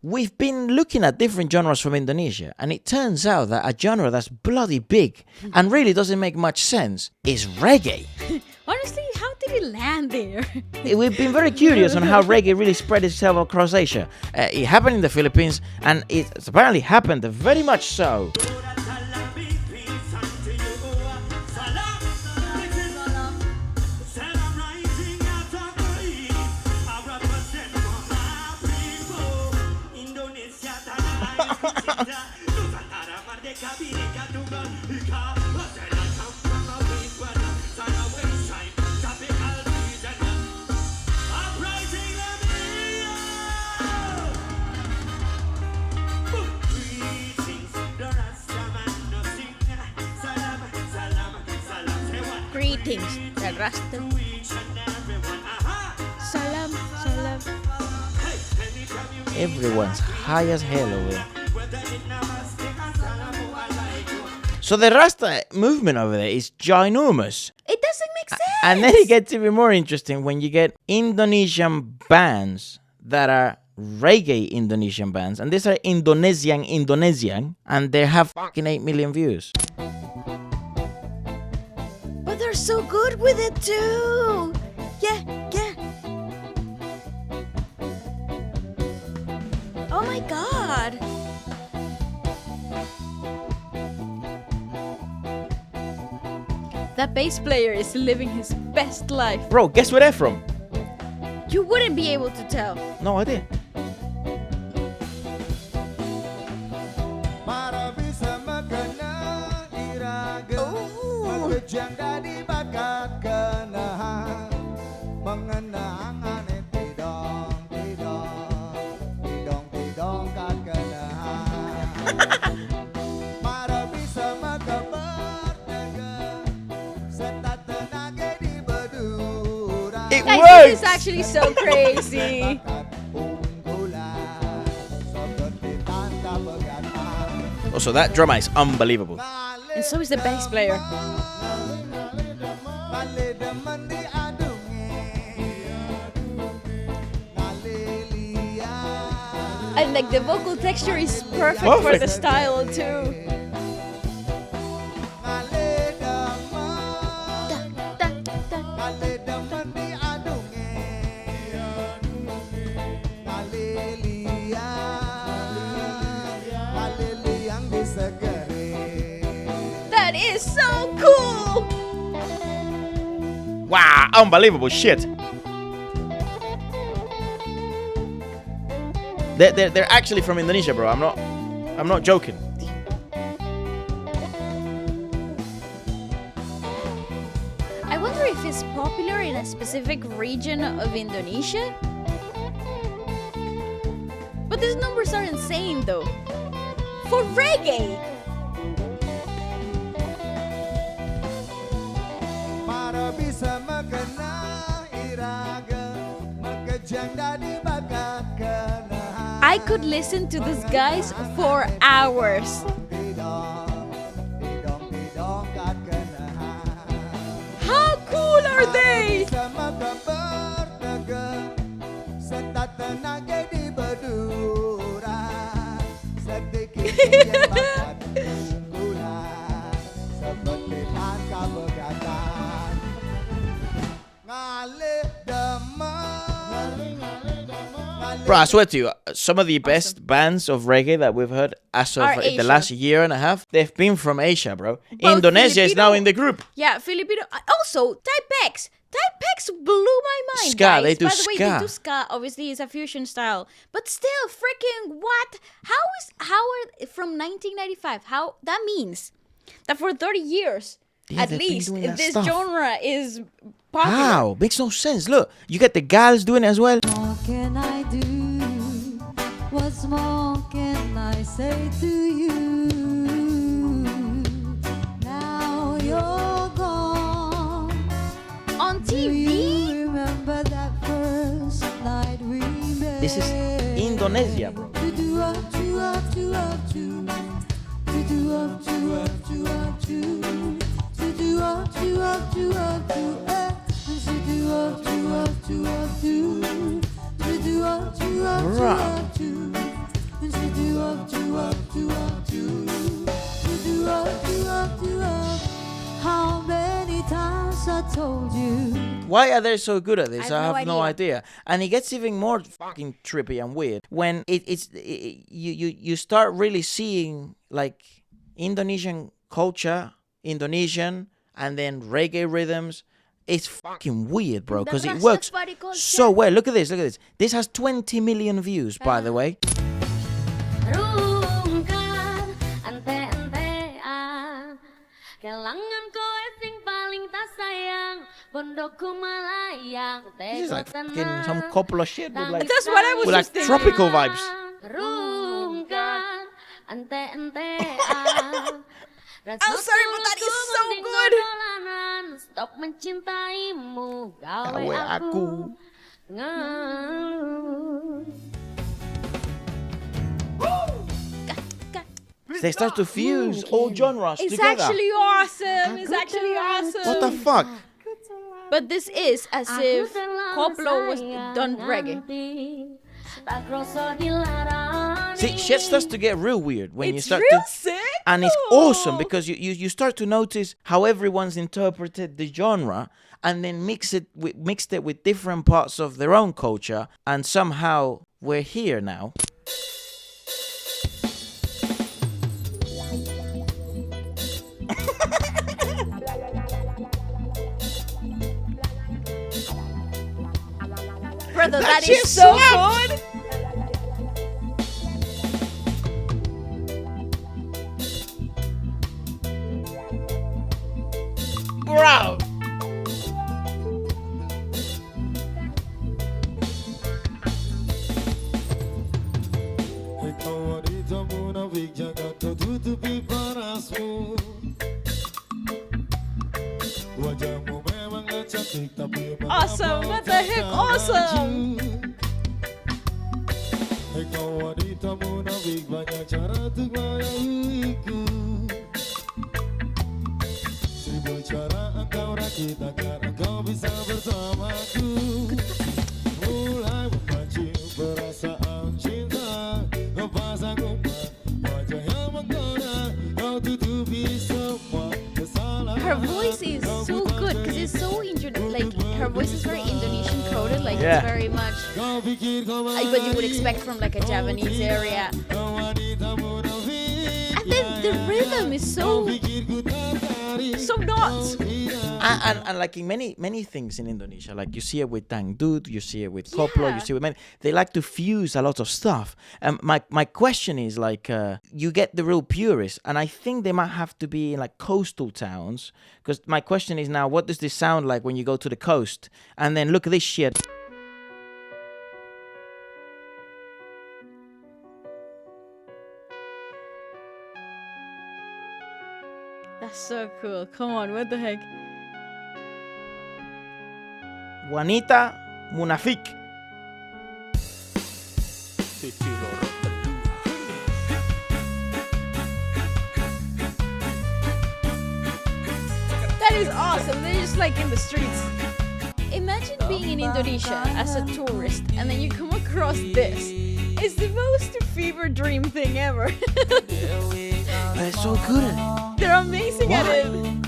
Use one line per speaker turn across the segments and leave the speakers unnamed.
we've been looking at different genres from Indonesia, and it turns out that a genre that's bloody big and really doesn't make much sense is reggae.
Honestly, how did it land there?
We've been very curious on how reggae really spread itself across Asia. It happened in the Philippines, and it's apparently happened very much so.
Greetings, the Rasta. Salam, salam.
Everyone's high as hell over there. So the Rasta movement over there is ginormous.
It doesn't make sense.
And then it gets even more interesting when you get Indonesian bands that are reggae Indonesian bands. And these are Indonesian. And they have fucking 8 million views.
But they're so good with it too. Yeah. Oh my god. That bass player is living his best life.
Bro, guess where they're from?
You wouldn't be able to tell.
No idea. It
Guys,
works!
this is actually so crazy.
Also, that drummer is unbelievable.
And so is the bass player. And like the vocal texture is perfect for the style too. That is so cool!
Wow, unbelievable shit. They're actually from Indonesia, bro. I'm not joking.
I wonder if it's popular in a specific region of Indonesia. But these numbers are insane though. For reggae! I could listen to these guys for hours. How cool are they?
Bro, I swear to you, some of the best bands of reggae that we've heard as of the last year and a half, they've been from Asia, bro.
Both
Indonesia is
Filipino-
now in the group.
Yeah, Filipino. Also, Type-X. Type-X blew my mind,
Ska,
guys.
they do
By the way,
ska.
they do ska. Obviously, it's a fusion style. But still, freaking what? How are from 1995? How that means that for 30 years,
Yeah,
at
they've been
least,
doing that
this
stuff.
genre is popular.
How? Makes no sense. Look, you get the gals doing it as well.
What can I do? What more can I say to you? Now you're gone.
On
Do
TV?
you remember that first night we met?
This is Indonesia, bro. Why are they so good at this?
I
I
have
have
no
no idea. And it gets even more fucking trippy and weird when you start really seeing like Indonesian culture, Indonesian, and then reggae rhythms. It's fucking weird, bro, because it works
Rastafari culture.
so well. Look at this. Look at this. This has 20 million views, by the way.
Rungkan ente-entean kelangan kowe sing paling tak sayang pondokku melayang
This is like
teko
fucking some Coppola shit with like,
That's what I was
with like
just thinking.
tropical vibes.
Rungkan ente-entean
Oh, sorry, but that is so good.
Stop mencintaimu gawe
Gawe aku.
ngeluh.
They start to fuse all genres
It's
together.
actually awesome. It's actually awesome.
What the fuck?
But this is as if Koplo was done reggae.
Tak kroso dilarang.
See, shit starts to get real weird when you
It's
start
real
to...
sick.
And it's awesome because you start to notice how everyone's interpreted the genre and then mixed it with different parts of their own culture, and somehow we're here now.
Brother, that
shit
is so
slaps.
good.
Bro!
Awesome. What the heck? Awesome. Her voice is so good because it's so like her voice is very Indonesian coded, like
Yeah.
it's very much what you would expect from like a Javanese area. And then the rhythm is so nuts.
And like in many things in Indonesia, like you see it with Dangdut, you see it with Koplo, you see it with many, they like to fuse a lot of stuff. My question is like, you get the real purists, and I think they might have to be in like coastal towns, because my question is now, what does this sound like when you go to the coast? And then look at this shit.
That's so cool. Come on, what the heck?
Wanita Munafik.
That is awesome. They're just like in the streets. Imagine being in Indonesia as a tourist and then you come across this. It's the most fever dream thing ever.
They're so good at it.
They're amazing at it.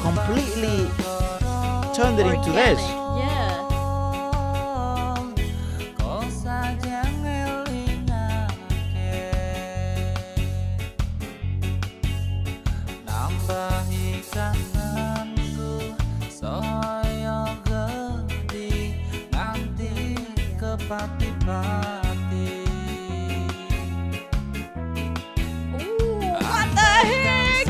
Completely turned it into
Organic.
this.
Yeah. Ooh, what the heck?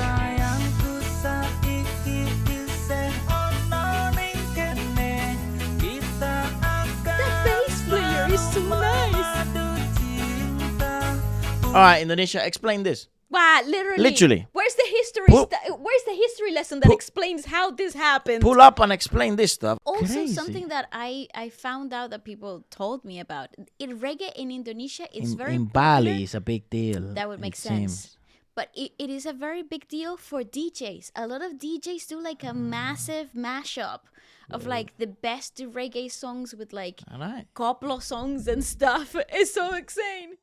That bass player is so nice.
All right, Indonesia, explain this.
Wow, literally.
Literally.
Where's the history? Where's the history lesson that
Pull-
explains how this happened?
Pull up and explain this stuff.
Also,
Crazy.
something that I found out that people told me about. Reggae in Indonesia is very
in
popular.
Bali, it's a big deal.
That would make
it
sense.
seems.
But it is a very big deal for DJs. A lot of DJs do like a massive mashup of like the best reggae songs with like
All right.
Koplo songs and stuff. It's so insane.